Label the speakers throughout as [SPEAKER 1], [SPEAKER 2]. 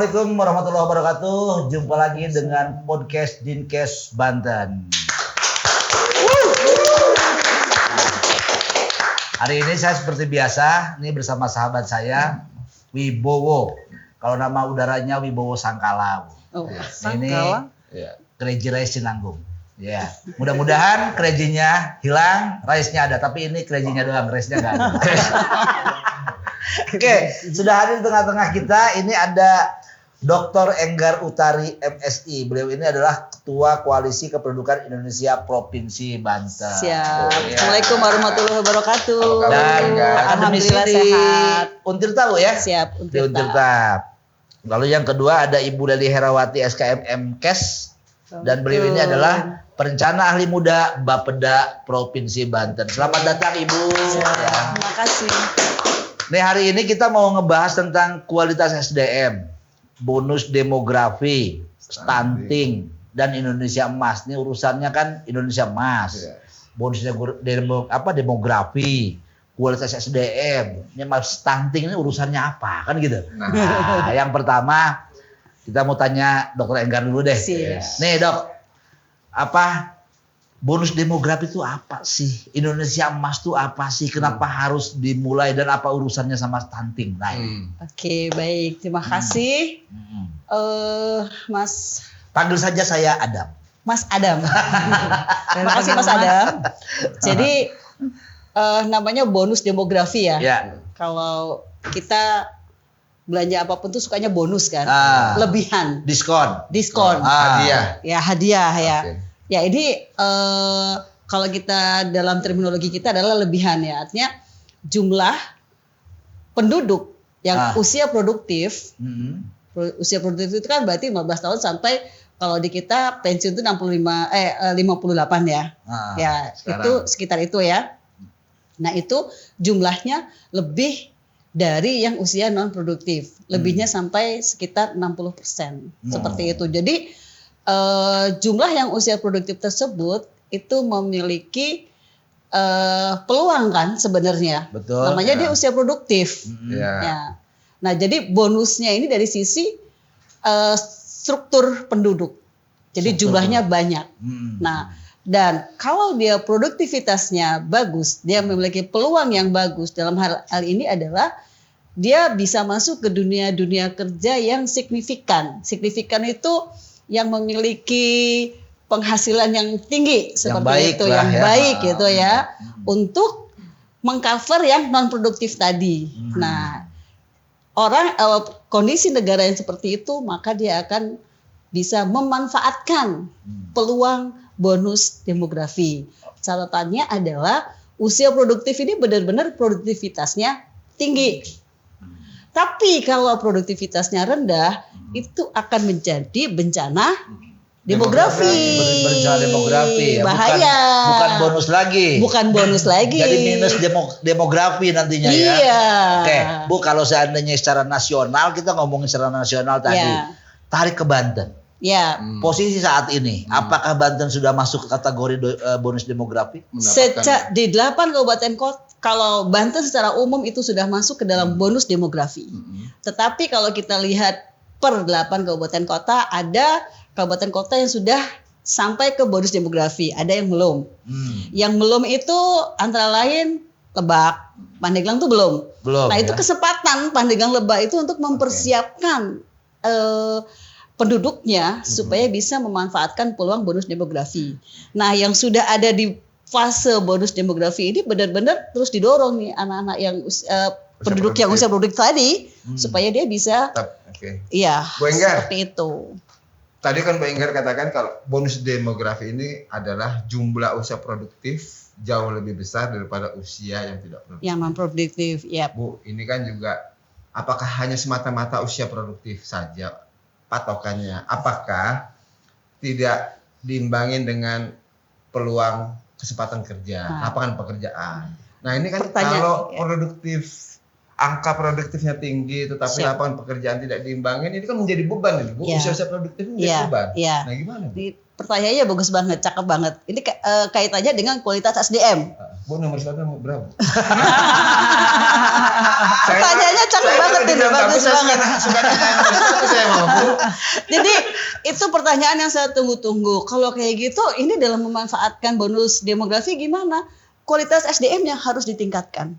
[SPEAKER 1] Assalamualaikum warahmatullahi wabarakatuh. Jumpa lagi dengan podcast Dinkes Banten. Hari ini saya seperti biasa, ini bersama sahabat saya Wibowo. Kalau nama udaranya Wibowo Sangkala.
[SPEAKER 2] Sangkala?
[SPEAKER 1] Ini Crazy Rice Sinanggung. Ya, mudah-mudahan crazy-nya hilang, rice-nya ada. Tapi ini crazy-nya doang, rice-nya nggak ada. Oke, sudah hadir di tengah-tengah kita. Ini ada Dr. Enggar Utari MSI. Beliau ini adalah Ketua Koalisi Kependudukan Indonesia Provinsi Banten.
[SPEAKER 2] Siap. Assalamualaikum warahmatullahi wabarakatuh.
[SPEAKER 1] Dan akademisi
[SPEAKER 2] Alhamdulillah
[SPEAKER 1] di
[SPEAKER 2] sehat.
[SPEAKER 1] Untirta Bu ya?
[SPEAKER 2] Siap,
[SPEAKER 1] Di Untirta. Lalu yang kedua ada Ibu Leli Herawati SKM Kes. Dan beliau ini adalah perencana ahli muda Bapeda Provinsi Banten. Selamat datang Ibu. Ya.
[SPEAKER 2] Terima kasih.
[SPEAKER 1] Nih hari ini kita mau ngebahas tentang kualitas SDM, bonus demografi, stunting, dan Indonesia Emas. Ini urusannya kan Indonesia Emas, bonusnya demografi, kualitas SDM, ini mas stunting ini urusannya apa kan gitu. Nah, yang pertama kita mau tanya Dr. Enggar dulu deh. Nih Dok, bonus demografi itu apa sih? Indonesia Emas itu apa sih? Kenapa harus dimulai dan apa urusannya sama stunting? Nah,
[SPEAKER 2] Oke, baik. Terima kasih. Mas.
[SPEAKER 1] Panggil saja saya Adam.
[SPEAKER 2] Mas Adam. Terima kasih Mas Adam. Jadi namanya bonus demografi ya. Kalau kita belanja apapun tuh sukanya bonus kan. Lebihan. Diskon.
[SPEAKER 1] Hadiah.
[SPEAKER 2] Ya, hadiah ya. Ya ini kalau kita dalam terminologi kita adalah lebihan ya, artinya jumlah penduduk yang usia produktif, usia produktif itu kan berarti 15 tahun sampai kalau di kita pensiun itu 58 ya, ya sekarang. Itu sekitar itu ya. Nah itu jumlahnya lebih dari yang usia non produktif, lebihnya sampai sekitar 60%, seperti itu. Jadi jumlah yang usia produktif tersebut itu memiliki peluang kan sebenarnya.
[SPEAKER 1] Betul.
[SPEAKER 2] Namanya dia usia produktif. Ya. Nah jadi bonusnya ini dari sisi struktur penduduk. Jadi jumlahnya banyak. Nah dan kalau dia produktivitasnya bagus, dia memiliki peluang yang bagus dalam hal ini adalah dia bisa masuk ke dunia kerja yang signifikan. Signifikan itu yang memiliki penghasilan yang tinggi seperti itu, yang baik gitu ya, untuk mengcover yang non produktif tadi. Nah, kondisi negara yang seperti itu maka dia akan bisa memanfaatkan peluang bonus demografi. Catatannya adalah usia produktif ini benar-benar produktivitasnya tinggi. Tapi kalau produktivitasnya rendah, itu akan menjadi bencana demografi.
[SPEAKER 1] Bencana demografi ya.
[SPEAKER 2] Bahaya.
[SPEAKER 1] Bukan bonus lagi.
[SPEAKER 2] Bukan bonus lagi.
[SPEAKER 1] Jadi minus demografi nantinya ya.
[SPEAKER 2] Iya.
[SPEAKER 1] Oke, Bu, kalau seandainya secara nasional, kita ngomongin secara nasional tadi. Tarik ke Banten.
[SPEAKER 2] Ya.
[SPEAKER 1] Posisi saat ini, apakah Banten sudah masuk ke kategori bonus demografi?
[SPEAKER 2] Di 8 kabupaten kota. Kalau Banten secara umum itu sudah masuk ke dalam bonus demografi. Tetapi kalau kita lihat per 8 kabupaten kota, ada kabupaten kota yang sudah sampai ke bonus demografi, ada yang belum. Yang belum itu antara lain Lebak, Pandeglang itu belum. Nah itu kesempatan Pandeglang Lebak itu untuk mempersiapkan penduduknya supaya bisa memanfaatkan peluang bonus demografi. Nah yang sudah ada di fase bonus demografi ini benar-benar terus didorong nih anak-anak yang penduduk yang usia produktif tadi supaya dia bisa iya seperti itu.
[SPEAKER 3] Tadi kan Bu Enggar katakan kalau bonus demografi ini adalah jumlah usia produktif jauh lebih besar daripada usia yang tidak produktif.
[SPEAKER 2] Yang non produktif, ya.
[SPEAKER 3] Bu, ini kan juga apakah hanya semata-mata usia produktif saja patokannya? Apakah tidak diimbangin dengan peluang kesempatan kerja, lapangan pekerjaan. Nah ini kan kalau angka produktifnya tinggi tetapi lapangan pekerjaan tidak diimbangin, ini kan menjadi beban ini Bu. Usia-usia produktif ini menjadi beban. Nah gimana Bu?
[SPEAKER 2] Pertanyaannya bagus banget, cakep banget. Ini kaitannya dengan kualitas SDM.
[SPEAKER 3] Bu, nomor 1 berapa?
[SPEAKER 2] Pertanyaannya cakep banget ini, bagus banget.
[SPEAKER 3] Suka ditanya nomor 1 saya mau, Bu.
[SPEAKER 2] Jadi itu pertanyaan yang saya tunggu-tunggu. Kalau kayak gitu, ini dalam memanfaatkan bonus demografi gimana? Kualitas SDM-nya harus ditingkatkan.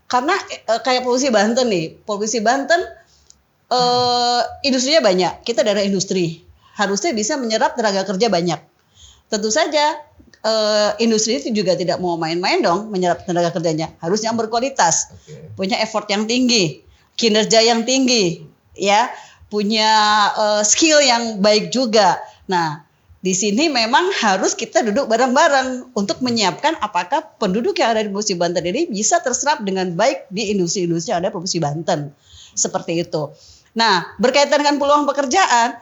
[SPEAKER 2] Karena kayak Provinsi Banten nih, Provinsi Banten industrinya banyak. Kita daerah industri, harusnya bisa menyerap tenaga kerja banyak. Tentu saja industri itu juga tidak mau main-main dong menyerap tenaga kerjanya. Harus yang berkualitas, punya effort yang tinggi, kinerja yang tinggi, ya, punya skill yang baik juga. Nah, di sini memang harus kita duduk bareng-bareng untuk menyiapkan apakah penduduk yang ada di Provinsi Banten ini bisa terserap dengan baik di industri-industri yang ada di Provinsi Banten. Seperti itu. Nah, berkaitan dengan peluang pekerjaan,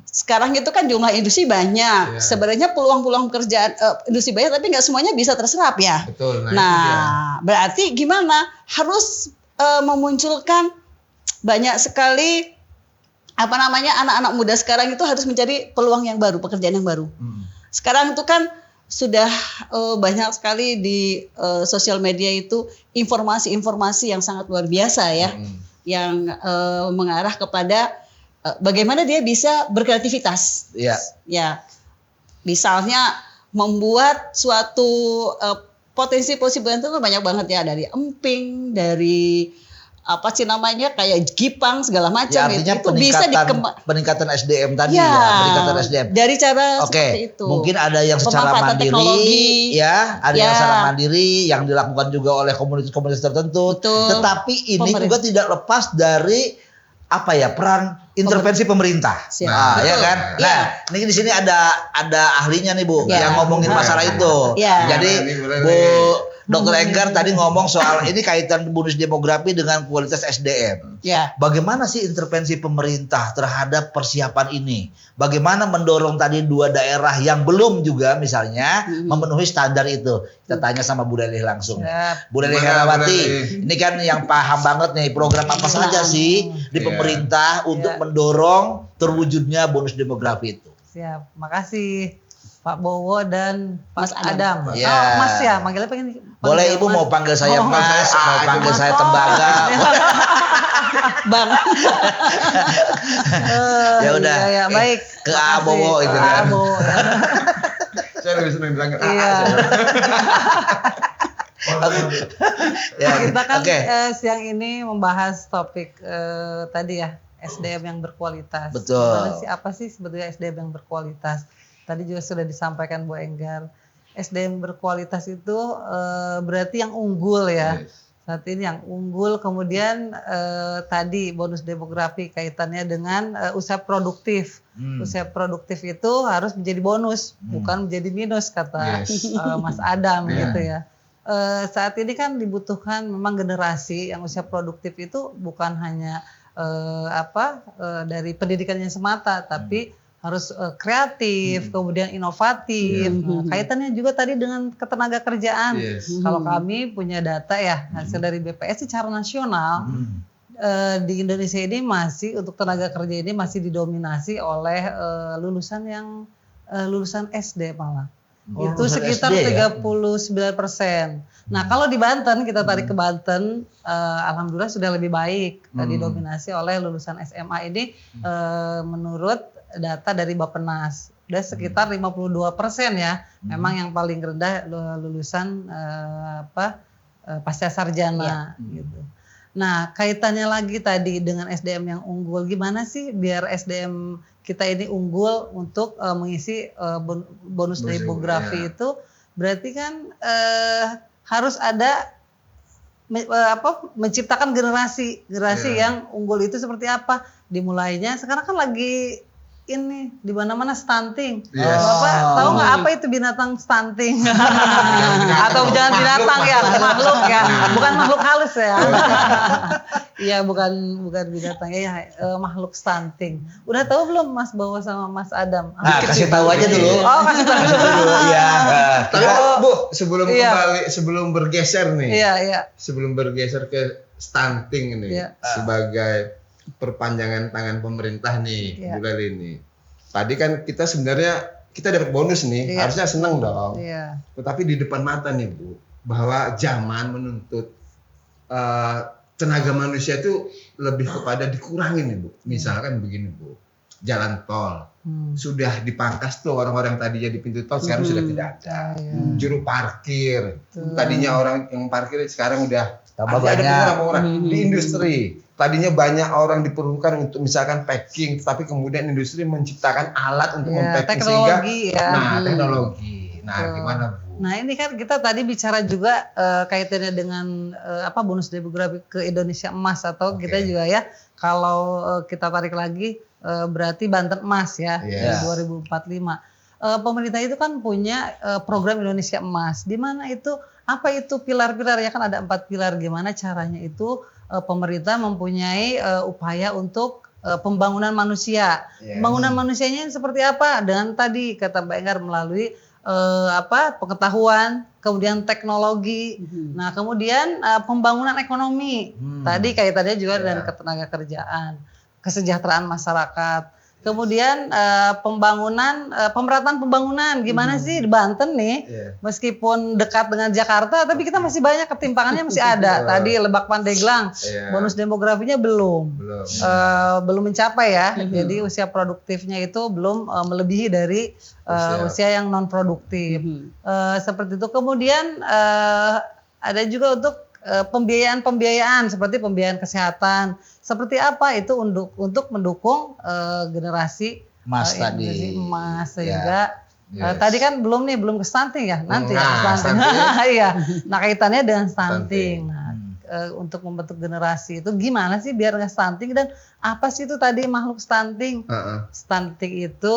[SPEAKER 2] sekarang itu kan jumlah industri banyak. Sebenarnya peluang-peluang pekerjaan industri banyak, tapi nggak semuanya bisa terserap ya.
[SPEAKER 3] Betul.
[SPEAKER 2] Nah, berarti gimana? Harus memunculkan banyak sekali anak-anak muda sekarang itu harus mencari peluang yang baru, pekerjaan yang baru. Sekarang itu kan sudah banyak sekali di sosial media itu informasi-informasi yang sangat luar biasa ya, yang mengarah kepada bagaimana dia bisa berkreativitas. Ya, misalnya membuat suatu potensi Banten itu banyak banget ya, dari emping, dari apa sih namanya kayak gipang segala macam,
[SPEAKER 1] ya, artinya
[SPEAKER 2] itu bisa
[SPEAKER 1] peningkatan SDM tadi
[SPEAKER 2] ya,
[SPEAKER 1] peningkatan SDM
[SPEAKER 2] dari cara seperti itu.
[SPEAKER 1] Mungkin ada yang secara mandiri
[SPEAKER 2] teknologi,
[SPEAKER 1] ya, ada yang secara mandiri yang dilakukan juga oleh komunitas-komunitas tertentu.
[SPEAKER 2] Betul.
[SPEAKER 1] Tetapi ini juga tidak lepas dari apa ya, peran intervensi pemerintah. Nah, ya kan? Nah, ini di sini ada ahlinya nih, Bu, yang ngomongin masalah itu. Jadi Bu Dr. Enggar tadi ngomong soal ini kaitan bonus demografi dengan kualitas SDM. Bagaimana sih intervensi pemerintah terhadap persiapan ini? Bagaimana mendorong tadi 2 daerah yang belum juga misalnya memenuhi standar itu? Kita tanya sama Bu Lelih langsung. Bu Lelih Herawati, ini kan yang paham banget nih program apa saja sih di pemerintah untuk mendorong terwujudnya bonus demografi itu.
[SPEAKER 4] Siap, makasih Pak Bowo dan Mas Adam.
[SPEAKER 1] Ya.
[SPEAKER 4] Oh, Mas ya, manggilnya pengen.
[SPEAKER 1] Boleh Ibu mau panggil saya Mas, mau panggil saya Tembaga.
[SPEAKER 2] Bang.
[SPEAKER 1] Ya udah.
[SPEAKER 4] Ya, baik.
[SPEAKER 1] Ke Bowo itu kan.
[SPEAKER 4] Bowo.
[SPEAKER 3] Saya lebih senang bilang
[SPEAKER 4] Kita kan siang ini membahas topik tadi ya, SDM yang berkualitas.
[SPEAKER 1] Betul.
[SPEAKER 4] Apa sih sebetulnya SDM yang berkualitas? Tadi juga sudah disampaikan Bu Enggar. SDM berkualitas itu berarti yang unggul ya. Saat ini yang unggul, kemudian tadi bonus demografi kaitannya dengan usaha produktif. Usaha produktif itu harus menjadi bonus, bukan menjadi minus kata Mas Adam gitu ya. Saat ini kan dibutuhkan memang generasi yang usia produktif itu bukan hanya dari pendidikannya semata, tapi harus kreatif, kemudian inovatif. Kaitannya juga tadi dengan ketenaga kerjaan. Kalau kami punya data ya, hasil dari BPS secara nasional, di Indonesia ini masih untuk tenaga kerja ini masih didominasi oleh lulusan SD malah. Itu sekitar 39%. Nah, kalau di Banten, kita tarik ke Banten, alhamdulillah sudah lebih baik. Didominasi oleh lulusan SMA ini menurut data dari Bappenas. Udah sekitar 52% ya. Memang yang paling rendah lulusan pasca sarjana gitu. Nah, kaitannya lagi tadi dengan SDM yang unggul, gimana sih biar SDM kita ini unggul untuk mengisi bonus demografi itu? Berarti kan harus ada menciptakan generasi yang unggul itu seperti apa? Dimulainya sekarang kan lagi ini di mana-mana stunting. Bapak tahu nggak apa itu binatang stunting? Atau jangan binatang ya, makhluk ya, bukan makhluk halus ya. Iya, bukan binatang ya, makhluk stunting. Udah tahu belum Mas Bowo sama Mas Adam?
[SPEAKER 1] Kasih tahu aja dulu.
[SPEAKER 4] Oh, kasih tahu dulu.
[SPEAKER 1] Iya.
[SPEAKER 3] Tapi Bu, sebelum bergeser nih.
[SPEAKER 4] Iya.
[SPEAKER 3] Sebelum bergeser ke stunting ini sebagai perpanjangan tangan pemerintah nih, Bu Leli nih. Tadi kan kita dapat bonus nih, harusnya seneng dong. Tetapi di depan mata nih Bu, bahwa zaman menuntut tenaga manusia itu lebih kepada dikurangin nih Bu. Misalkan begini Bu, jalan tol sudah dipangkas tuh orang-orang tadinya di pintu tol sekarang sudah tidak ada. Juru parkir tadinya orang yang parkir sekarang udah
[SPEAKER 1] tambah
[SPEAKER 3] ada
[SPEAKER 1] banyak.
[SPEAKER 3] orang di industri. Tadinya banyak orang diperlukan untuk misalkan packing, tapi kemudian industri menciptakan alat untuk mempacking
[SPEAKER 4] teknologi,
[SPEAKER 3] sehingga teknologi. Nah, gimana Bu?
[SPEAKER 4] Nah ini kan kita tadi bicara juga kaitannya dengan bonus demografi ke Indonesia Emas atau kita juga ya kalau kita tarik lagi berarti Banten Emas ya di 2045. Pemerintah itu kan punya program Indonesia Emas, di mana itu apa itu pilar-pilar ya kan ada 4 pilar. Gimana caranya itu pemerintah mempunyai upaya untuk pembangunan manusia. Pembangunan manusianya seperti apa? Dengan tadi kata Mbak Enggar melalui pengetahuan, kemudian teknologi, nah kemudian pembangunan ekonomi, tadi kaitannya juga dengan ketenaga kerjaan, kesejahteraan masyarakat, kemudian pemerataan pembangunan, gimana sih di Banten nih, meskipun dekat dengan Jakarta, tapi kita masih banyak ketimpangannya masih ada. Tadi Lebak Pandeglang, bonus demografinya belum mencapai ya, jadi usia produktifnya itu belum melebihi dari usia yang non produktif. Seperti itu. Kemudian ada juga untuk pembiayaan seperti pembiayaan kesehatan. Seperti apa itu untuk mendukung generasi
[SPEAKER 1] emas tadi.
[SPEAKER 4] Emas sehingga tadi kan belum ke stunting ya, nanti ya stunting. Iya. Nah, kaitannya dengan stunting. Nah, untuk membentuk generasi itu gimana sih biar nggak stunting, dan apa sih itu tadi makhluk stunting? Stunting itu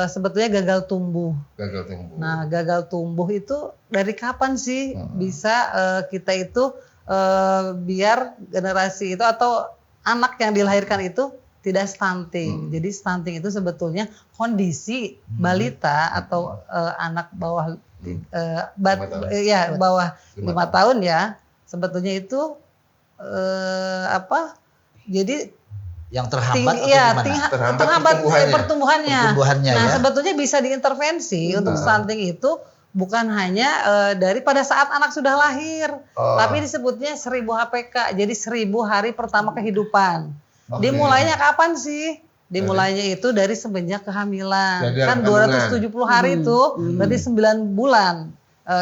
[SPEAKER 4] sebetulnya gagal tumbuh. Nah, gagal tumbuh itu dari kapan sih bisa kita itu biar generasi itu atau anak yang dilahirkan itu tidak stunting. Jadi stunting itu sebetulnya kondisi balita atau anak bawah bawah 5 tahun ya. Sebetulnya itu jadi
[SPEAKER 1] yang terhambat
[SPEAKER 4] terhambat pertumbuhannya. Nah, sebetulnya bisa diintervensi untuk stunting itu bukan hanya pada saat anak sudah lahir, tapi disebutnya 1000 HPK. Jadi 1000 hari pertama kehidupan. Dimulainya kapan sih? Dimulainya itu dari semenjak kehamilan. Kan 270 hari itu berarti 9 bulan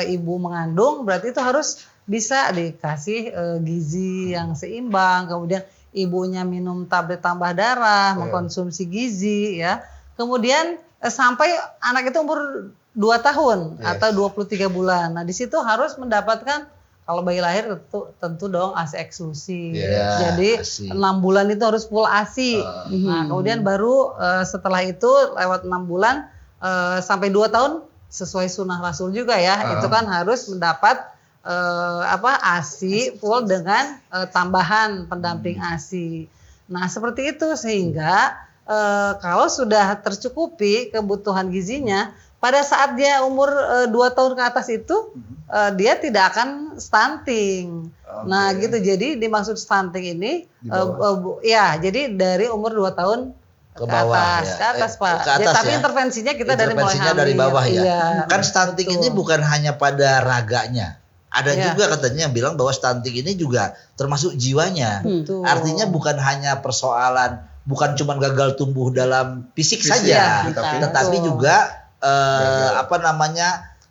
[SPEAKER 4] ibu mengandung, berarti itu harus bisa dikasih gizi yang seimbang, kemudian ibunya minum tablet tambah darah, mengkonsumsi gizi ya. Kemudian sampai anak itu umur 2 tahun atau 23 bulan. Nah, di situ harus mendapatkan, kalau bayi lahir tentu dong ASI eksklusif. Jadi 6 bulan itu harus full ASI. Nah, kemudian baru setelah itu lewat 6 bulan sampai 2 tahun sesuai sunnah Rasul juga ya. Itu kan harus mendapat ASI full dengan tambahan pendamping ASI. Nah, seperti itu sehingga kalau sudah tercukupi kebutuhan gizinya, pada saat dia umur 2 tahun ke atas itu dia tidak akan stunting. Nah, gitu. Jadi dimaksud stunting ini jadi dari umur 2 tahun ke bawah, ke atas Pak. Tapi intervensinya kita dari mulai hamil.
[SPEAKER 1] Dari bawah ya. Kan stunting ini bukan hanya pada raganya. Ada juga katanya yang bilang bahwa stunting ini juga termasuk jiwanya. Artinya bukan hanya persoalan, bukan cuma gagal tumbuh dalam fisik saja, tetapi juga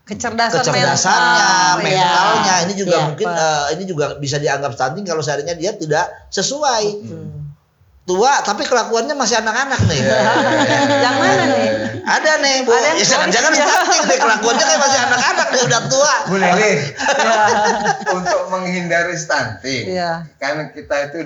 [SPEAKER 1] kecerdasannya, mentalnya. Ini juga mungkin ini juga bisa dianggap stunting kalau seandainya dia tidak sesuai. Tua tapi kelakuannya masih anak-anak nih.
[SPEAKER 4] Yang mana nih?
[SPEAKER 1] Ada nih Bu. Ya jangan stunting deh, kelakuannya kayak masih anak-anak nih, udah tua.
[SPEAKER 3] Bu Leli, untuk menghindari stunting, kan kita itu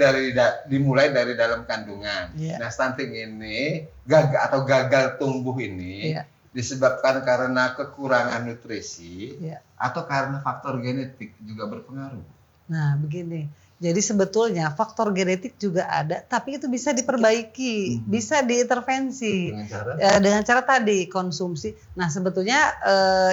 [SPEAKER 3] dimulai dari dalam kandungan. Nah, stunting ini gagal tumbuh ini disebabkan karena kekurangan nutrisi atau karena faktor genetik juga berpengaruh.
[SPEAKER 4] Nah, begini. Jadi sebetulnya faktor genetik juga ada, tapi itu bisa diperbaiki, bisa diintervensi dengan cara tadi konsumsi. Nah, sebetulnya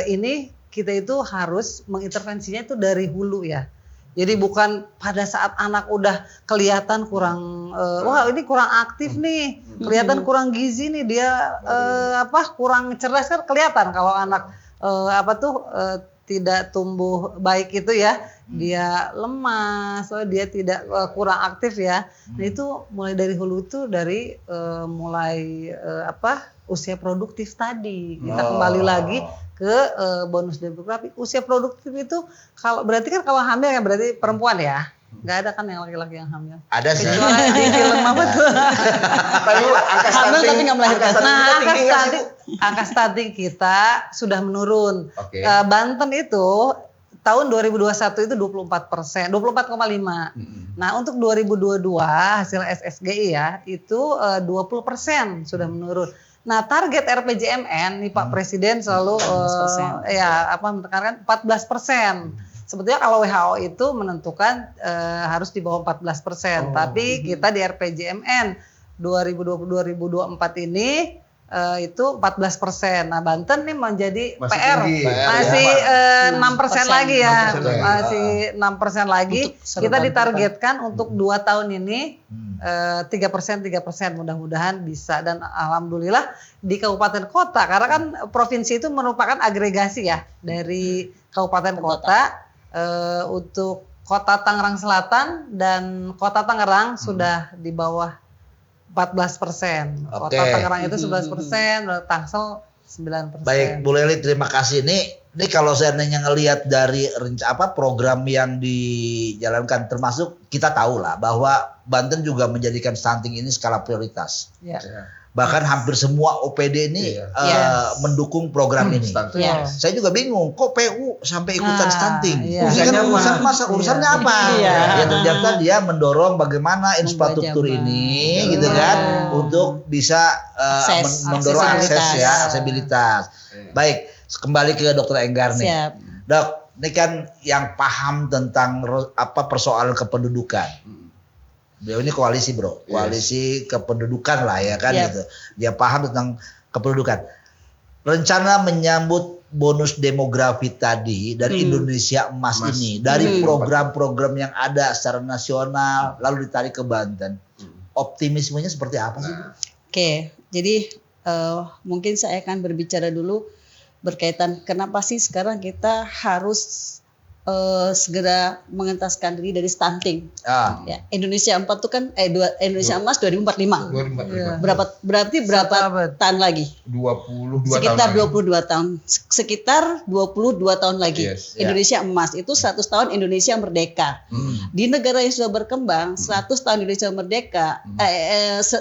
[SPEAKER 4] ini kita itu harus mengintervensinya itu dari hulu ya. Jadi bukan pada saat anak udah kelihatan kurang, wah ini kurang aktif nih, kelihatan kurang gizi nih, dia kurang cerdas, kan kelihatan kalau anak tidak tumbuh baik itu ya, dia lemas, dia tidak kurang aktif ya. Nah itu mulai dari hulu itu dari mulai usia produktif tadi. Kita kembali lagi ke bonus demografi. Usia produktif itu berarti kan kalau hamil ya berarti perempuan ya. Nggak ada kan yang laki-laki yang hamil.
[SPEAKER 1] Ada sih.
[SPEAKER 4] Kecuali di film apa tuh?
[SPEAKER 2] Hamil tapi nggak melahirkan.
[SPEAKER 4] Angka stunting kita sudah menurun.
[SPEAKER 3] Oke.
[SPEAKER 4] Banten itu tahun 2021 itu 24%, 24,5. Nah untuk 2022 hasil SSGI ya itu 20% sudah menurun. Nah target RPJMN nih Pak Presiden selalu menekankan 14%. Sebetulnya kalau WHO itu menentukan harus di bawah 14%, tapi kita di RPJMN 2020-2024 ini itu 14%. Nah Banten nih menjadi
[SPEAKER 3] masih
[SPEAKER 4] PR,
[SPEAKER 3] tinggi.
[SPEAKER 4] masih 6% lagi ya,
[SPEAKER 3] 6%
[SPEAKER 4] masih 6% lagi. Kita ditargetkan untuk 2 tahun ini 3%, mudah-mudahan bisa, dan alhamdulillah di kabupaten kota, karena kan provinsi itu merupakan agregasi ya dari kabupaten kota. Untuk kota Tangerang Selatan dan kota Tangerang sudah di bawah 14%. Kota Tangerang itu 11%, Tangsel 9%.
[SPEAKER 1] Baik, Bu Leli, terima kasih. Ini kalau saya ngelihat dari program yang dijalankan, termasuk kita tahu lah bahwa Banten juga menjadikan stunting ini skala prioritas.
[SPEAKER 4] Ya.
[SPEAKER 1] Bahkan hampir semua OPD ini mendukung program ini. Saya juga bingung, kok PU sampai ikutan stunting? Urusannya apa? Ya ternyata dia mendorong bagaimana infrastruktur ini, gitu kan, untuk bisa mendorong aksesibilitas. Baik, kembali ke Dokter Enggar nih.
[SPEAKER 2] Siap.
[SPEAKER 1] Dok, ini kan yang paham tentang persoalan kependudukan. Beliau ini koalisi bro, koalisi kependudukan lah ya kan gitu. Dia paham tentang kependudukan. Rencana menyambut bonus demografi tadi dari Indonesia Emas ini, dari program-program yang ada secara nasional lalu ditarik ke Banten, optimismenya seperti apa sih?
[SPEAKER 2] Oke, jadi mungkin saya akan berbicara dulu berkaitan kenapa sih sekarang kita harus segera mengentaskan diri dari stunting. Ya, Indonesia 4 tuh kan Indonesia Emas 2045. Berarti berapa tahun lagi?
[SPEAKER 3] 22
[SPEAKER 2] sekitar
[SPEAKER 3] tahun
[SPEAKER 2] 22 tahun. Sekitar 22 tahun lagi. Indonesia Emas itu 100 tahun Indonesia merdeka. Di negara yang sudah berkembang 100 tahun Indonesia merdeka,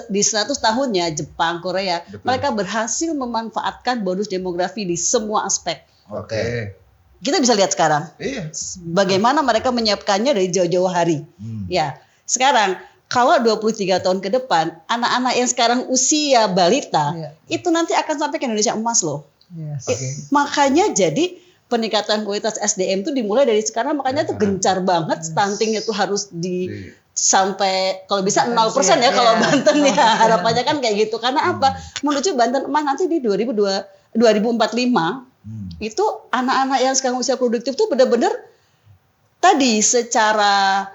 [SPEAKER 2] di 100 tahunnya Jepang, Korea, mereka berhasil memanfaatkan bonus demografi di semua aspek.
[SPEAKER 1] Oke.
[SPEAKER 2] Kita bisa lihat sekarang bagaimana mereka menyiapkannya dari jauh-jauh hari. Ya, sekarang kalau 23 tahun ke depan, anak-anak yang sekarang usia balita itu nanti akan sampai ke Indonesia Emas loh. Makanya jadi peningkatan kualitas SDM itu dimulai dari sekarang, makanya tuh gencar banget stunting itu harus sampai kalau bisa 0% ya kalau Banten ya. Harapannya kan kayak gitu. Karena apa? Menuju Banten Emas nanti di 2045 itu anak-anak yang sekarang usia produktif tuh benar-benar tadi secara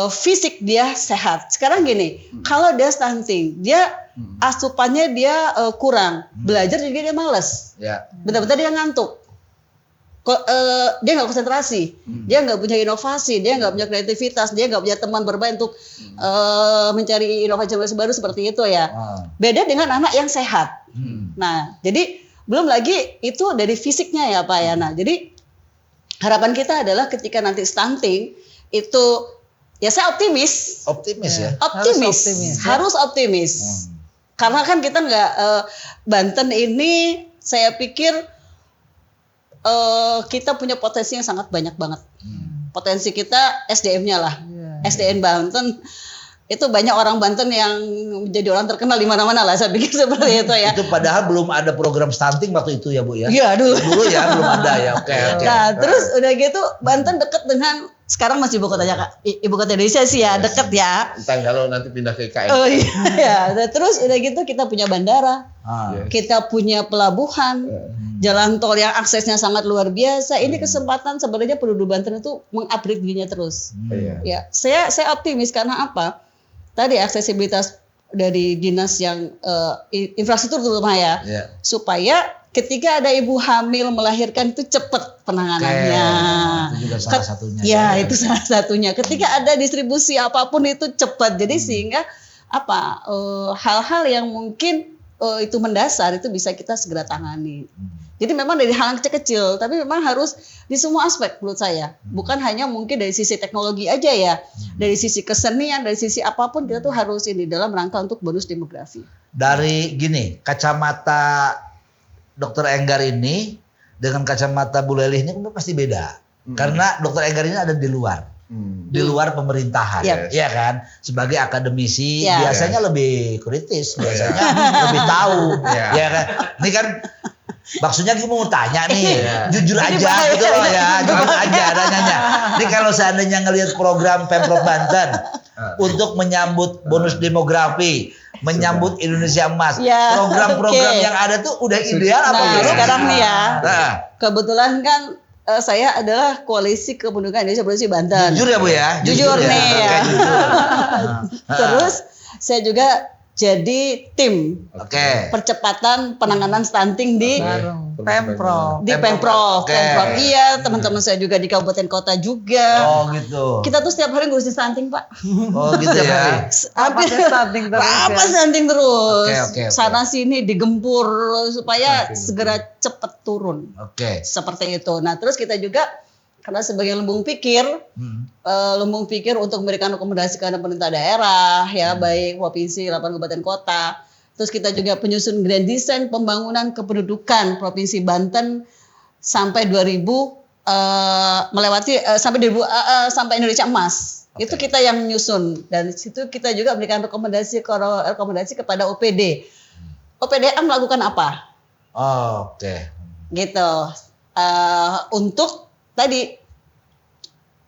[SPEAKER 2] fisik dia sehat. Sekarang gini, kalau dia stunting, dia asupannya dia kurang, belajar juga dia malas, benar-benar dia ngantuk, dia nggak konsentrasi, dia nggak punya inovasi, dia nggak punya kreativitas, dia nggak punya teman bermain untuk mencari inovasi baru seperti itu ya. Beda dengan anak yang sehat. Nah, jadi belum lagi itu dari fisiknya ya Pak ya. Nah, jadi harapan kita adalah ketika nanti stunting itu ya saya optimis ya. Harus optimis. Karena kan kita nggak Banten ini saya pikir kita punya potensi yang sangat banyak banget. Potensi kita SDM-nya lah. SDM Banten itu banyak orang Banten yang menjadi orang terkenal di mana-mana lah, saya pikir seperti itu ya. Itu
[SPEAKER 1] padahal belum ada program stunting waktu itu ya Bu ya?
[SPEAKER 2] Iya dulu.
[SPEAKER 1] Dulu ya belum ada ya. Oke.
[SPEAKER 2] Nah terus udah gitu Banten deket dengan sekarang masih ibu kota Indonesia sih ya, deket ya.
[SPEAKER 3] Entah kalau nanti pindah ke IKN.
[SPEAKER 2] Oh iya. Nah, terus udah gitu kita punya bandara, kita punya pelabuhan, jalan tol yang aksesnya sangat luar biasa. Ini kesempatan sebenarnya penduduk Banten itu mengupgrade dirinya terus. Ya, saya optimis karena apa? Tadi aksesibilitas dari dinas yang infrastruktur terutama ya, supaya ketika ada ibu hamil melahirkan itu cepat penanganannya.
[SPEAKER 1] Itu juga salah satunya.
[SPEAKER 2] Ya, itu salah satunya. Ketika ada distribusi apapun itu cepat. Jadi sehingga hal-hal yang mungkin itu mendasar itu bisa kita segera tangani. Jadi memang dari hal yang kecil-kecil, tapi memang harus di semua aspek menurut saya. Bukan hanya mungkin dari sisi teknologi aja ya. Dari sisi kesenian, dari sisi apapun kita tuh harus ini dalam rangka untuk bonus demografi.
[SPEAKER 1] Dari gini, kacamata Dr. Enggar ini dengan kacamata Bu Lelih ini pasti beda. Karena Dr. Enggar ini ada di luar. Di luar pemerintahan, ya kan? Sebagai akademisi biasanya lebih kritis, biasanya lebih tahu, ya kan? Ini kan maksudnya gue mau tanya nih, jujur aja gitu loh ya, jujur aja adanya. Ini kalau seandainya ngelihat program Pemprov Banten untuk menyambut bonus demografi, menyambut Indonesia Emas, program-program yang ada tuh udah ideal apa belum?
[SPEAKER 2] Sekarang nih ya, kebetulan kan saya adalah Koalisi Kependudukan Indonesia Provinsi Banten.
[SPEAKER 1] Jujur ya Bu ya?
[SPEAKER 2] Jujur nih ya. Terus saya juga jadi tim percepatan penanganan stunting di
[SPEAKER 4] Pemprov.
[SPEAKER 2] Di Pemprov. Iya, teman-teman saya juga di kabupaten kota juga.
[SPEAKER 1] Oh gitu.
[SPEAKER 2] Kita tuh setiap hari ngurusin stunting, Pak.
[SPEAKER 1] Oh gitu ya.
[SPEAKER 2] Hampir
[SPEAKER 4] stunting terus.
[SPEAKER 2] Stunting terus.
[SPEAKER 1] Oke.
[SPEAKER 2] Sana sini digempur supaya segera cepat turun.
[SPEAKER 1] Oke.
[SPEAKER 2] Seperti itu. Nah, terus kita juga karena sebagai lumbung pikir untuk memberikan rekomendasi kepada pemerintah daerah ya, baik provinsi, 8 kabupaten kota. Terus kita juga penyusun grand design pembangunan kependudukan Provinsi Banten sampai 2000 sampai Indonesia Emas. Itu kita yang menyusun, dan di situ kita juga memberikan rekomendasi kepada OPD. OPDA melakukan apa?
[SPEAKER 1] Oke.
[SPEAKER 2] Gitu. Untuk tadi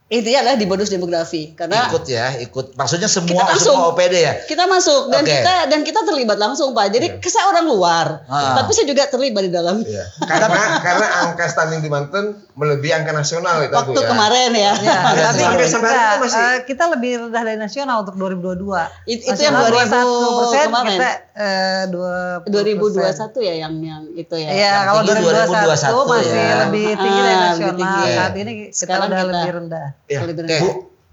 [SPEAKER 2] intinya adalah di bonus demografi karena
[SPEAKER 1] ikut maksudnya semua OPD ya.
[SPEAKER 2] Kita masuk dan kita terlibat langsung Pak. Jadi saya orang luar, tapi saya juga terlibat di dalam.
[SPEAKER 3] Karena angka stunting di Banten melebihi angka nasional itu
[SPEAKER 2] waktu kemarin ya.
[SPEAKER 4] Tapi kita lebih rendah dari nasional untuk 2022.
[SPEAKER 2] Itu yang 2021 kemarin.
[SPEAKER 4] Kita
[SPEAKER 2] 2021 ya yang itu ya.
[SPEAKER 4] Iya, kalau 2021 masih
[SPEAKER 1] ya.
[SPEAKER 4] lebih tinggi dari nasional. Saat ini kita
[SPEAKER 2] Sekarang
[SPEAKER 4] udah
[SPEAKER 2] kita
[SPEAKER 4] lebih rendah.
[SPEAKER 1] Bu,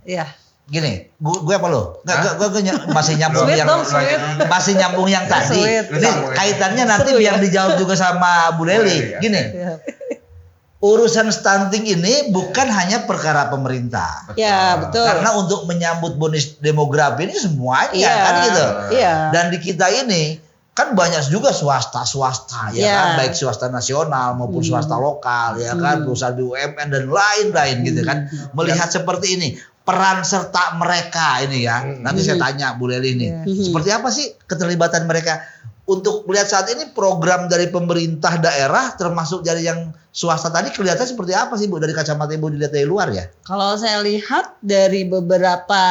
[SPEAKER 4] Iya.
[SPEAKER 1] gini, gue apa lo? Gue masih nyambung
[SPEAKER 4] Sweet
[SPEAKER 1] yang
[SPEAKER 4] dong, sweet.
[SPEAKER 1] masih nyambung yang tadi.
[SPEAKER 4] Sweet.
[SPEAKER 1] Ini kaitannya nanti biar dijawab juga sama Bu Leli. Gini, urusan stunting ini bukan hanya perkara pemerintah.
[SPEAKER 2] Ya, betul.
[SPEAKER 1] Karena untuk menyambut bonus demografi ini semuanya kan gitu.
[SPEAKER 2] Iya.
[SPEAKER 1] Dan di kita ini kan banyak juga swasta ya kan, baik swasta nasional maupun swasta lokal ya kan, perusahaan BUMN dan lain-lain gitu kan. Melihat seperti ini, peran serta mereka ini ya. Nanti saya tanya Bu Leli ini, seperti apa sih keterlibatan mereka untuk melihat saat ini program dari pemerintah daerah termasuk dari yang swasta tadi kelihatan seperti apa sih Bu dari kacamata Ibu dilihat dari luar ya?
[SPEAKER 2] Kalau saya lihat dari beberapa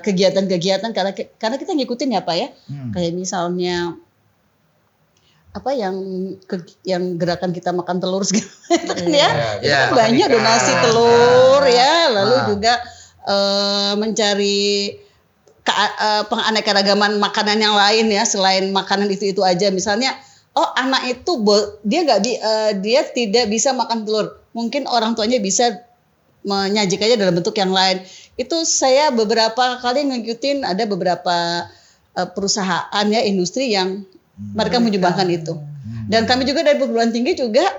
[SPEAKER 2] kegiatan-kegiatan karena kita ngikutin ya Pak ya. Kayak misalnya apa yang gerakan kita makan telur segala kan ya. Itu kan banyak donasi telur ya, lalu juga mencari penganekaragaman makanan yang lain ya, selain makanan itu aja. Misalnya anak itu dia tidak bisa makan telur, mungkin orang tuanya bisa menyajikannya dalam bentuk yang lain. Itu saya beberapa kali ngikutin, ada beberapa perusahaan ya, industri yang mereka menyumbangkan itu. Dan kami juga dari perguruan tinggi juga,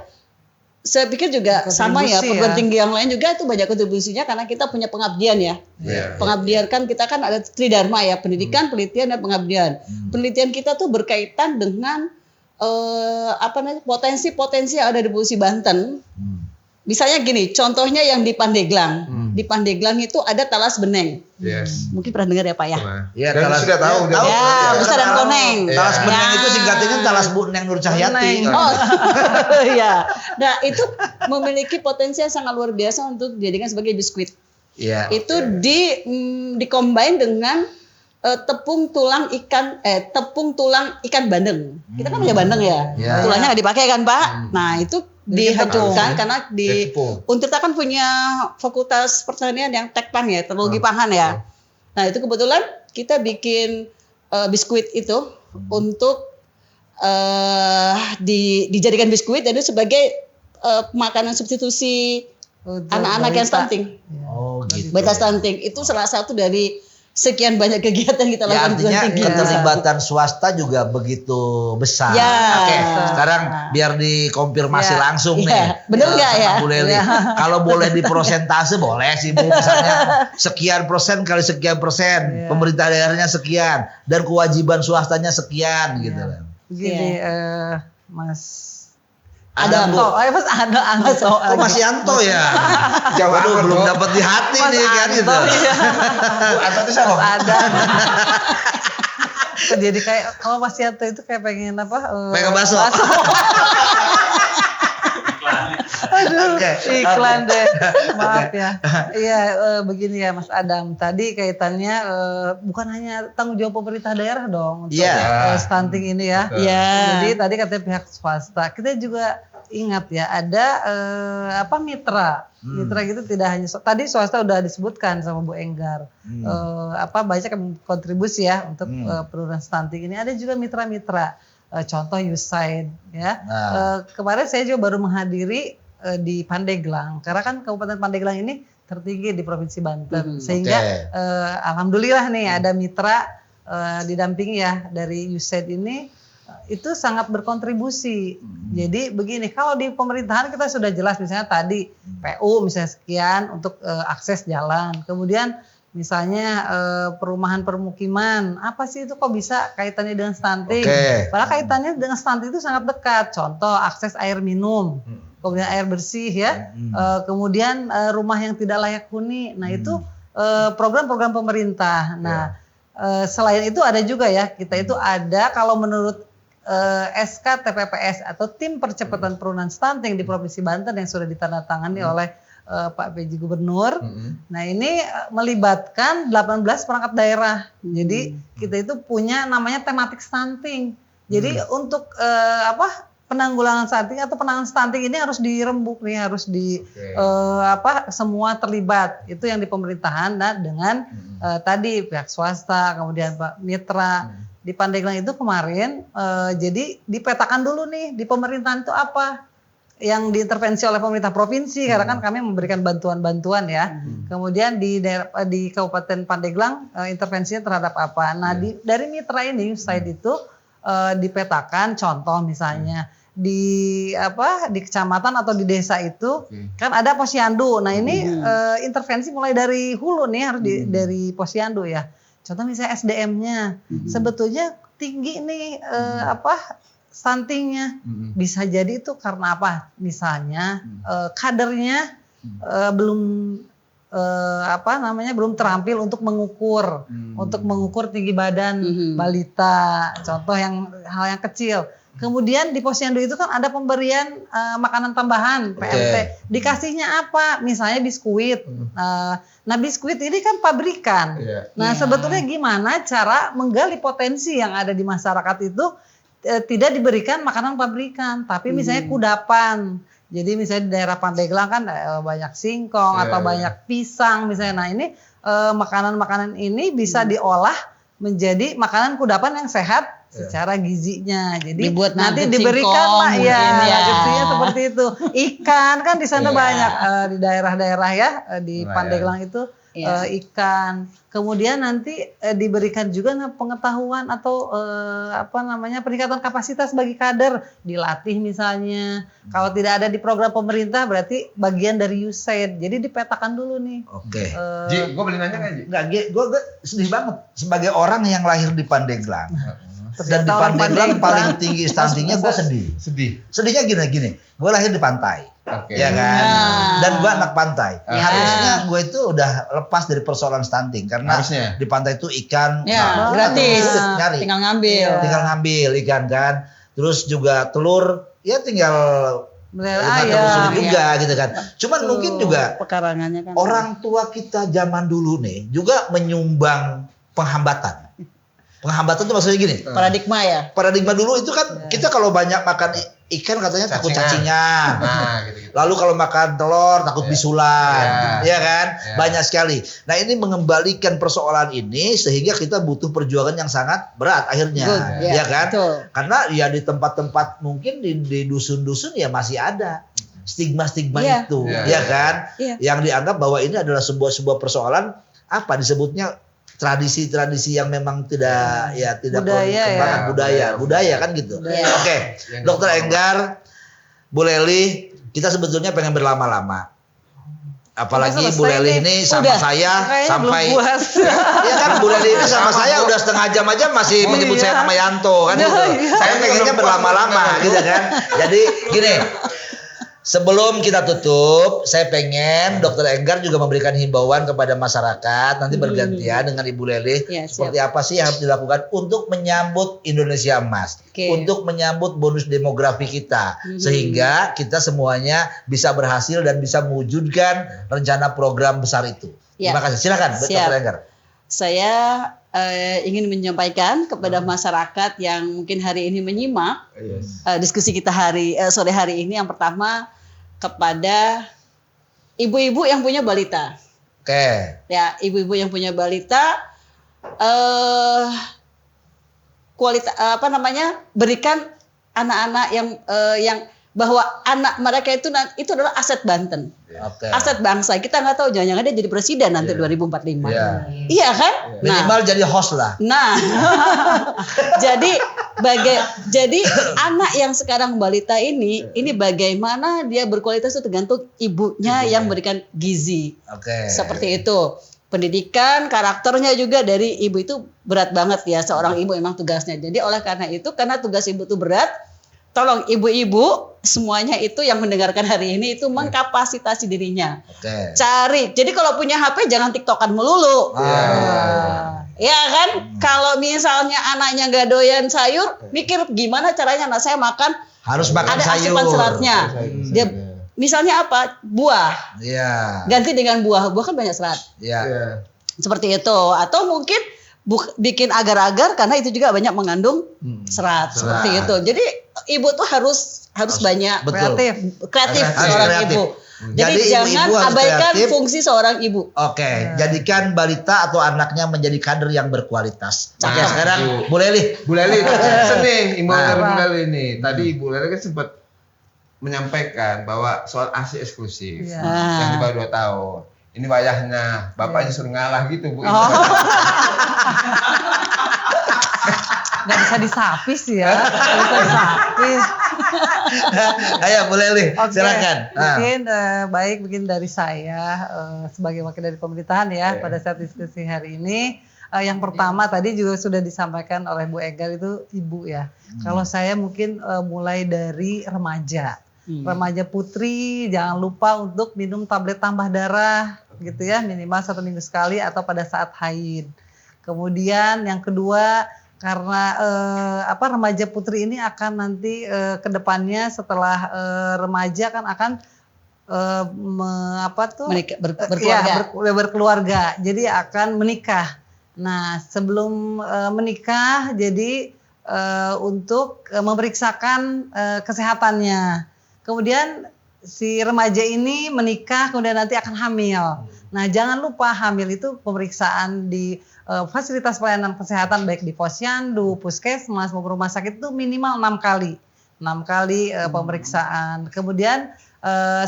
[SPEAKER 2] saya pikir juga sama ya, perguruan tinggi yang lain juga itu banyak kontribusinya karena kita punya pengabdian ya. Pengabdian kan kita kan ada tridharma ya, pendidikan, penelitian dan pengabdian. Penelitian kita tuh berkaitan dengan potensi-potensi yang ada di Provinsi Banten. Misalnya gini, contohnya yang di Pandeglang. Di Pandeglang itu ada talas beneng. Mungkin pernah dengar ya Pak ya?
[SPEAKER 1] Iya,
[SPEAKER 3] talas sudah tahu.
[SPEAKER 2] Besar dan koneng.
[SPEAKER 1] Talas beneng itu singkatannya Talas Bu Neng Nur Cahyati.
[SPEAKER 2] Iya. Nah, itu memiliki potensi yang sangat luar biasa untuk dijadikan sebagai biskuit.
[SPEAKER 1] Iya.
[SPEAKER 2] Itu di-combine dengan tepung tulang ikan bandeng. Kita kan punya bandeng ya. Tulangnya nggak dipakai kan Pak? Nah, itu dihancurkan karena Untirta kan punya fakultas pertanian yang tekpan ya, teknologi pangan ya. Nah itu kebetulan kita bikin biskuit itu untuk dijadikan biskuit dan itu sebagai makanan substitusi anak-anak yang stunting.
[SPEAKER 1] Oh gitu.
[SPEAKER 2] Beta stunting itu salah satu dari sekian banyak kegiatan kita
[SPEAKER 1] Ya,
[SPEAKER 2] lakukan di
[SPEAKER 1] artinya
[SPEAKER 2] Tinggi.
[SPEAKER 1] keterlibatan swasta juga begitu besar.
[SPEAKER 2] Ya.
[SPEAKER 1] Oke, sekarang biar dikonfirmasi
[SPEAKER 4] Ya.
[SPEAKER 1] langsung
[SPEAKER 2] Ya.
[SPEAKER 1] nih.
[SPEAKER 2] Bener nggak
[SPEAKER 1] sama
[SPEAKER 2] ya?
[SPEAKER 1] Bu Leli. Kalau boleh di prosentase boleh sih Bu, misalnya sekian persen kali sekian persen, pemerintah daerahnya sekian dan kewajiban swastanya sekian gitu kan.
[SPEAKER 4] Begini Mas
[SPEAKER 1] Ada Bu.
[SPEAKER 4] Mas Anto.
[SPEAKER 1] Oh Mas Yanto ya. Waduh, belum dapat di hati
[SPEAKER 4] Mas
[SPEAKER 1] nih kan gitu.
[SPEAKER 4] Anto, iya.
[SPEAKER 3] Bu Anto itu siapa?
[SPEAKER 4] Ada. Jadi kayak kalau Mas Yanto itu kayak pengen apa?
[SPEAKER 1] Pengen bakso.
[SPEAKER 4] Aduh,
[SPEAKER 1] Oke,
[SPEAKER 4] iklan deh. Maaf ya. Iya, begini ya Mas Adam. Tadi kaitannya bukan hanya tanggung jawab pemerintah daerah dong untuk stunting ini ya.
[SPEAKER 2] Iya.
[SPEAKER 4] Jadi tadi katanya pihak swasta. Kita juga ingat ya ada mitra. Mitra gitu tidak hanya tadi swasta udah disebutkan sama Bu Enggar. Banyak yang kontribusi ya untuk penurunan stunting ini. Ada juga mitra-mitra. Contoh USAID ya. Kemarin saya juga baru menghadiri di Pandeglang karena kan Kabupaten Pandeglang ini tertinggi di Provinsi Banten sehingga alhamdulillah nih ada mitra didampingi ya dari USAID ini itu sangat berkontribusi. Jadi begini, kalau di pemerintahan kita sudah jelas misalnya tadi PU misalnya sekian untuk akses jalan, kemudian misalnya perumahan permukiman, apa sih itu kok bisa kaitannya dengan stunting? Padahal kaitannya dengan stunting itu sangat dekat. Contoh akses air minum, kemudian air bersih ya, kemudian rumah yang tidak layak huni. Nah itu program-program pemerintah. Nah selain itu ada juga ya, kita itu ada kalau menurut SK TPPS atau Tim Percepatan Penurunan Stunting di Provinsi Banten yang sudah ditandatangani oleh Pak PJ Gubernur. Nah ini melibatkan 18 perangkat daerah. Jadi kita itu punya namanya tematik stunting. Jadi untuk penanggulangan stunting atau penanganan stunting ini harus dirembuk nih, harus semua terlibat. Itu yang di pemerintahan dengan tadi pihak swasta, kemudian Pak Mitra. Di Pandeglang itu kemarin jadi dipetakan dulu nih di pemerintahan itu apa yang diintervensi oleh pemerintah provinsi karena kan kami memberikan bantuan-bantuan ya. Kemudian di Kabupaten Pandeglang intervensinya terhadap apa? Nah, dari mitra ini USAID itu dipetakan contoh misalnya di kecamatan atau di desa itu kan ada posyandu. Nah, ini intervensi mulai dari hulu nih harus dari posyandu ya. Contoh misalnya SDM-nya sebetulnya tinggi nih stuntingnya, bisa jadi itu karena apa? Misalnya kadernya belum terampil untuk mengukur tinggi badan balita. Contoh hal yang kecil. Kemudian di posyandu itu kan ada pemberian makanan tambahan PMT. Dikasihnya apa? Misalnya biskuit. Nah biskuit ini kan pabrikan. Nah sebetulnya gimana cara menggali potensi yang ada di masyarakat itu tidak diberikan makanan pabrikan, tapi misalnya kudapan. Jadi misalnya di daerah Pandeglang kan banyak singkong atau banyak pisang misalnya. Nah ini makanan-makanan ini bisa diolah menjadi makanan kudapan yang sehat secara gizinya. Jadi
[SPEAKER 2] dibuat
[SPEAKER 4] nanti diberikan lah gizinya seperti itu. Ikan kan di sana banyak di daerah-daerah ya di Pandeglang itu ikan. Kemudian nanti diberikan juga pengetahuan atau peningkatan kapasitas bagi kader, dilatih misalnya. Kalau tidak ada di program pemerintah berarti bagian dari USAID. Jadi dipetakan dulu nih.
[SPEAKER 1] Oke.
[SPEAKER 3] Ji, gue boleh nanya nggak Ji?
[SPEAKER 1] Nggak, gue sedih banget sebagai orang yang lahir di Pandeglang. Dan di Pandeglang paling tinggi stuntingnya gue sedih. Sedihnya gini. Gue lahir di pantai. Ya kan. Dan gue anak pantai. Harusnya gue itu udah lepas dari persoalan stunting karena di pantai itu ikan
[SPEAKER 2] gratis.
[SPEAKER 1] Nyari.
[SPEAKER 2] Tinggal ngambil
[SPEAKER 1] ikan kan. Terus juga telur ya tinggal
[SPEAKER 4] ayam
[SPEAKER 1] juga gitu kan. Cuman mungkin juga
[SPEAKER 2] pekarangannya kan
[SPEAKER 1] orang tua kita zaman dulu nih juga menyumbang penghambatan. Penghambatan itu maksudnya gini.
[SPEAKER 2] Paradigma dulu
[SPEAKER 1] itu kan kita kalau banyak makan ikan katanya takut
[SPEAKER 3] Cacingan.
[SPEAKER 1] cacingan.
[SPEAKER 3] Nah, gitu-gitu.
[SPEAKER 1] Lalu kalau makan telur takut bisulan, ya kan?
[SPEAKER 3] Iya.
[SPEAKER 1] Banyak sekali. Nah ini mengembalikan persoalan ini sehingga kita butuh perjuangan yang sangat berat akhirnya,
[SPEAKER 2] Good,
[SPEAKER 1] ya kan?
[SPEAKER 2] betul.
[SPEAKER 1] Karena ya di tempat-tempat mungkin di dusun-dusun ya masih ada stigma-stigma
[SPEAKER 2] Iya.
[SPEAKER 1] itu,
[SPEAKER 3] Iya.
[SPEAKER 1] ya kan?
[SPEAKER 2] Iya.
[SPEAKER 1] Yang dianggap bahwa ini adalah sebuah persoalan apa disebutnya tradisi-tradisi yang memang tidak tidak
[SPEAKER 4] Budaya
[SPEAKER 1] perkembangan
[SPEAKER 3] ya.
[SPEAKER 1] budaya kan gitu.
[SPEAKER 2] Budaya.
[SPEAKER 1] Oke,
[SPEAKER 3] Yang
[SPEAKER 1] Dokter
[SPEAKER 3] dibawa.
[SPEAKER 1] Enggar, Bu Leli, kita sebetulnya pengen berlama-lama. Apalagi
[SPEAKER 4] Udah
[SPEAKER 1] Bu
[SPEAKER 4] selesai
[SPEAKER 1] Leli
[SPEAKER 4] nih.
[SPEAKER 1] ini sama
[SPEAKER 2] Udah.
[SPEAKER 1] saya
[SPEAKER 4] Kayaknya
[SPEAKER 1] sampai
[SPEAKER 4] belum puas.
[SPEAKER 1] ya kan Bu Leli ini sama saya udah setengah jam aja masih menyebut saya nama Yanto kan gitu. Saya pengennya berlama-lama gitu kan. Jadi gini, sebelum kita tutup, saya pengen Dokter Enggar juga memberikan himbauan kepada masyarakat nanti bergantian dengan Ibu Leli
[SPEAKER 2] Ya,
[SPEAKER 1] seperti apa sih yang harus dilakukan untuk menyambut Indonesia Emas,
[SPEAKER 2] Oke.
[SPEAKER 1] untuk menyambut bonus demografi kita, sehingga kita semuanya bisa berhasil dan bisa mewujudkan rencana program besar itu.
[SPEAKER 2] Ya.
[SPEAKER 1] Terima kasih. Silakan,
[SPEAKER 2] Siap.
[SPEAKER 1] Dokter Enggar.
[SPEAKER 2] Saya ingin menyampaikan kepada masyarakat yang mungkin hari ini menyimak
[SPEAKER 3] Yes.
[SPEAKER 2] diskusi kita sore hari ini. Yang pertama kepada ibu-ibu yang punya balita.
[SPEAKER 1] Oke.
[SPEAKER 2] Ya, ibu-ibu yang punya balita kualitas berikan anak-anak yang bahwa anak mereka itu adalah aset Banten.
[SPEAKER 1] Oke.
[SPEAKER 2] Aset bangsa. Kita nggak tahu jangan-jangan dia jadi presiden nanti 2045.
[SPEAKER 1] Iya.
[SPEAKER 2] Iya kan?
[SPEAKER 1] Minimal jadi host lah.
[SPEAKER 2] Nah, jadi anak yang sekarang balita ini bagaimana dia berkualitas itu tergantung ibunya yang berikan gizi.
[SPEAKER 1] Oke.
[SPEAKER 2] Seperti itu. Pendidikan, karakternya juga dari ibu itu berat banget ya. Seorang ibu memang tugasnya. Jadi oleh karena itu, karena tugas ibu itu berat, tolong ibu-ibu semuanya itu yang mendengarkan hari ini itu mengkapasitasi dirinya.
[SPEAKER 1] Oke.
[SPEAKER 2] Cari. Jadi kalau punya HP jangan TikTokan melulu. Ya kan? Kalau misalnya anaknya nggak doyan sayur, mikir gimana caranya anak saya makan
[SPEAKER 1] Harus makan
[SPEAKER 2] ada
[SPEAKER 1] sayur.
[SPEAKER 2] asupan seratnya. Dia misalnya apa? Buah.
[SPEAKER 1] Iya.
[SPEAKER 2] Ganti dengan buah. Buah kan banyak serat.
[SPEAKER 1] Iya.
[SPEAKER 3] Iya.
[SPEAKER 2] Seperti itu. Atau mungkin bikin agar-agar karena itu juga banyak mengandung serat. Seperti itu. Jadi ibu tuh harus banyak
[SPEAKER 1] Betul.
[SPEAKER 2] kreatif
[SPEAKER 1] Harus
[SPEAKER 2] seorang
[SPEAKER 1] kreatif.
[SPEAKER 2] ibu. Jadi
[SPEAKER 1] Jadi
[SPEAKER 2] jangan
[SPEAKER 1] ibu-ibu harus
[SPEAKER 2] abaikan
[SPEAKER 1] kreatif.
[SPEAKER 2] fungsi seorang ibu.
[SPEAKER 1] Oke, jadikan balita atau anaknya menjadi kader yang berkualitas. Oke,
[SPEAKER 3] Nah,
[SPEAKER 1] sekarang
[SPEAKER 3] itu.
[SPEAKER 1] Bu Leli.
[SPEAKER 3] Bu Leli, seneng imbauan
[SPEAKER 1] Nah.
[SPEAKER 3] dari Bu Leli nih. Tadi Bu Leli kan sempat menyampaikan bahwa soal ASI eksklusif
[SPEAKER 4] Iya.
[SPEAKER 3] yang di bawah 2 tahun. Ini wayahnya, bapaknya suruh ngalah gitu Bu.
[SPEAKER 4] Nggak bisa disapis ya. Nggak bisa disapis.
[SPEAKER 1] Ayo Bu Leli,
[SPEAKER 4] Oke,
[SPEAKER 1] silakan. Nah.
[SPEAKER 4] mungkin dari saya sebagai wakil dari pemerintahan ya pada saat diskusi hari ini. Yang pertama tadi juga sudah disampaikan oleh Bu Enggar itu ibu ya. Kalau saya mungkin mulai dari remaja. Remaja putri jangan lupa untuk minum tablet tambah darah gitu ya, minimal 1 minggu sekali atau pada saat haid. Kemudian yang kedua, karena remaja putri ini akan nanti ke depannya setelah remaja kan akan berkeluarga. Jadi akan menikah. Nah, sebelum menikah jadi untuk memeriksakan kesehatannya. Kemudian si remaja ini menikah kemudian nanti akan hamil. Nah, jangan lupa hamil itu pemeriksaan di fasilitas pelayanan kesehatan baik di posyandu, puskesmas maupun rumah sakit itu minimal 6 kali. 6 kali pemeriksaan. Kemudian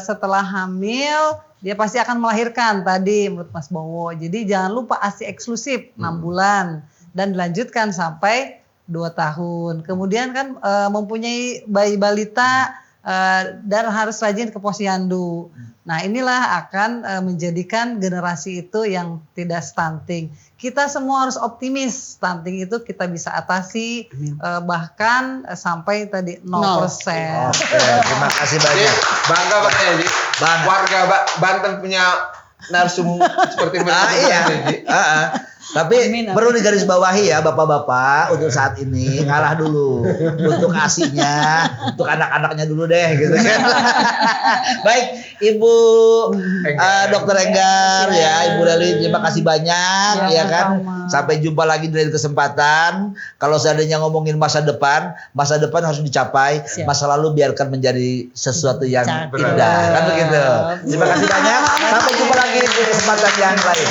[SPEAKER 4] setelah hamil dia pasti akan melahirkan tadi menurut Mas Bowo. Jadi jangan lupa ASI eksklusif 6 bulan dan dilanjutkan sampai 2 tahun. Kemudian kan mempunyai bayi balita dan harus rajin ke posyandu. Nah, inilah akan menjadikan generasi itu yang tidak stunting. Kita semua harus optimis, stunting itu kita bisa atasi bahkan sampai tadi 0%.
[SPEAKER 1] Oke, terima kasih banyak.
[SPEAKER 3] Bangga Pak ya, Ji.
[SPEAKER 1] Bangga.
[SPEAKER 3] Warga Banten punya narsum seperti mereka.
[SPEAKER 1] Iya. Tapi
[SPEAKER 2] Amin, amin.
[SPEAKER 1] perlu digarisbawahi ya Bapak-bapak untuk saat ini ngalah dulu untuk asinya, untuk anak-anaknya dulu deh gitu kan. Baik, Ibu Dokter Enggar ya, Ibu Leli terima kasih banyak ya kan.
[SPEAKER 4] sama-sama.
[SPEAKER 1] Sampai jumpa lagi di lain kesempatan. Kalau seandainya ngomongin masa depan harus dicapai.
[SPEAKER 2] Siap.
[SPEAKER 1] Masa lalu biarkan menjadi sesuatu yang
[SPEAKER 2] Cakep.
[SPEAKER 1] indah. Kan begitu. Terima kasih banyak. Sampai jumpa lagi di kesempatan yang lain.